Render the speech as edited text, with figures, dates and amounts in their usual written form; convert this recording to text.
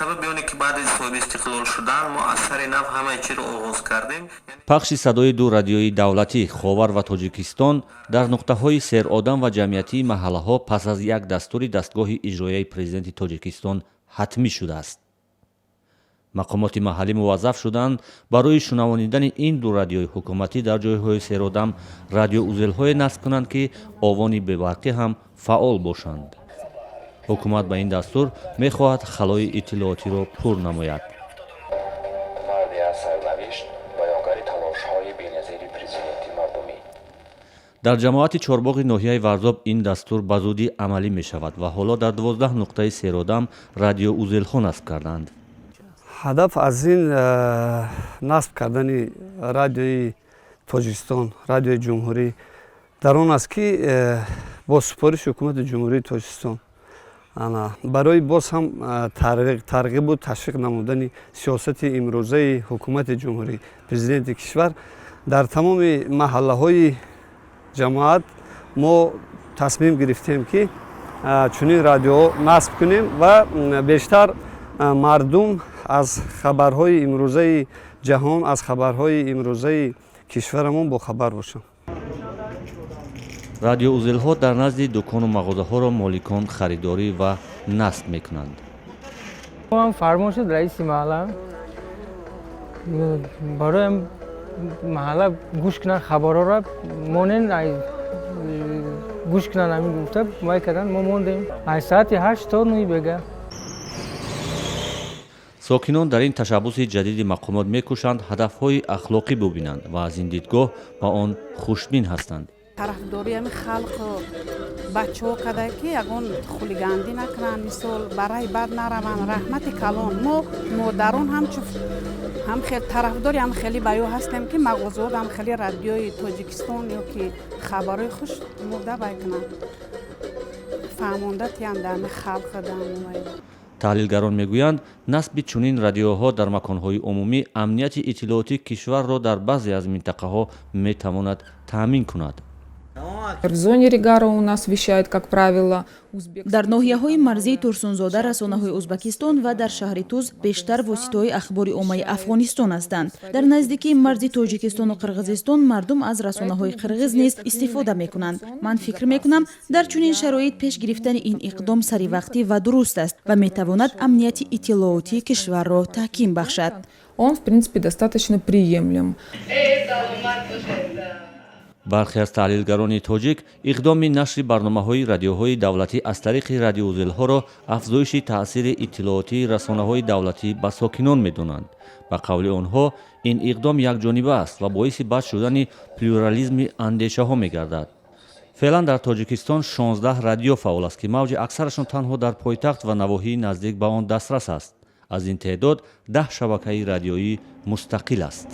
сабаби оне ки баъд аз соҳиби истиқлол шудан мо аз сари нав ҳамаи чиро оғоз кардем. пахши садои ду радиои давлатӣ Ховар ва Тоҷикистон дар нуқтаҳои серодам ва ҷамъиятии маҳаллаҳо пас аз як дастури дастгоҳи иҷроияи президенти Тоҷикистон ҳатмӣ шудааст. мақомоти маҳаллӣ муваззаф шуданд барои шунавонидани ин ду радиои ҳукуматӣ дар ҷойҳои серодам радиоузелҳое насб кунанд, ки овони беварқӣ ҳам фаъол бошанд. ҳукумат ба ин дастур мехоҳад халои иттилоотиро пур намояд. дар ҷамоати чорбоғи ноҳияи Варзоб ин дастур ба зудӣ амалӣ мешавад ва ҳоло дар 12 нуқтаи серодам радиоузелҳо насб карданд. ҳадаф аз ин насб кардани радиои Тоҷикистон, радиои ҷумҳурӣ дар он аст, ки бо супориши ҳукумати ҷумҳурии Тоҷикистон барои боз ҳам тарғибу ташвиқ намудани сиёсати имрӯзаи ҳукумати ҷумҳурӣ, президенти кишвар дар тамоми маҳаллаҳои ҷамоат мо тасмим гирифтем, ки чунин радиоҳо насб кунем ва бештар мардум аз хабарҳои имрӯзаи ҷаҳон, аз хабарҳои имрӯзаи кишварамон бохабар бошанд. радиоузелҳо дар назди дукону мағозаҳоро моликон харидорӣ ва насб мекунанд. ҳам фармошид раиси маҳалла барои маҳалла гӯш кунанд хабарҳоро монен гӯш кунанд ҳамин гуфта май кардан мо мондем аз соати 8 то 9 бега. сокинон дар ин ташаббуси ҷадиди мақомот мекӯшанд ҳадафҳои ахлоқӣ бубинанд ва аз ин дидгоҳ ба он хушбин ҳастанд. тарафдориями халқу бачаҳо када ки ягон хулигандӣ накунанд, мисол барои бад нараванд, раҳмати калон. мо модарон ҳам хел тарафдори ҳам хеле баё ҳастем, ки мағозаҳо ҳам хеле радиои Тоҷикистон ё ки хабарои хуш мурда бай кунанд. фаҳмонда тиянд ами халқа дамои. таҳлилгарон мегӯянд, насби чунин радиоҳо дар маконҳои умумӣ амнияти иттилоотии кишварро дар баъзе аз минтақаҳо метавонад таъмин кунад. В зоне Ригара у нас вещает, как правило, дар ноҳияҳои марзии Турсунзода расонаҳои Ӯзбекистон ва дар шаҳри Туз бештар воситаҳои ахбори оммаи Афғонистон ҳастанд. дар наздикии марзи Тоҷикистону Қирғизистон мардум аз расонаҳои қирғиз низ истифода мекунанд. ман фикр мекунам, дар чунин шароит пеш гирифтани ин иқдом саривақтӣ ва дуруст аст ва метавонад амнияти иттилоотии кишварро таҳким бахшад. Он, в принципе, достаточно приемлем. бархе аз таҳлилгарони тоҷик иқдоми нашри барномаҳои радиоҳои давлатӣ аз тариқи радиоузелҳоро афзоиши таъсири иттилоотии расонаҳои давлатӣ ба сокинон медонанд. ба қавли онҳо ин иқдом якҷониба аст ва боиси бад шудани плюрализми андешаҳо мегардад. феълан дар Тоҷикистон 16 радио фаъол аст, ки мавҷи аксарашон танҳо дар пойтахт ва навоҳии наздик ба он дастрас аст. аз ин теъдод 10 шабакаи радиоӣ мустақил аст.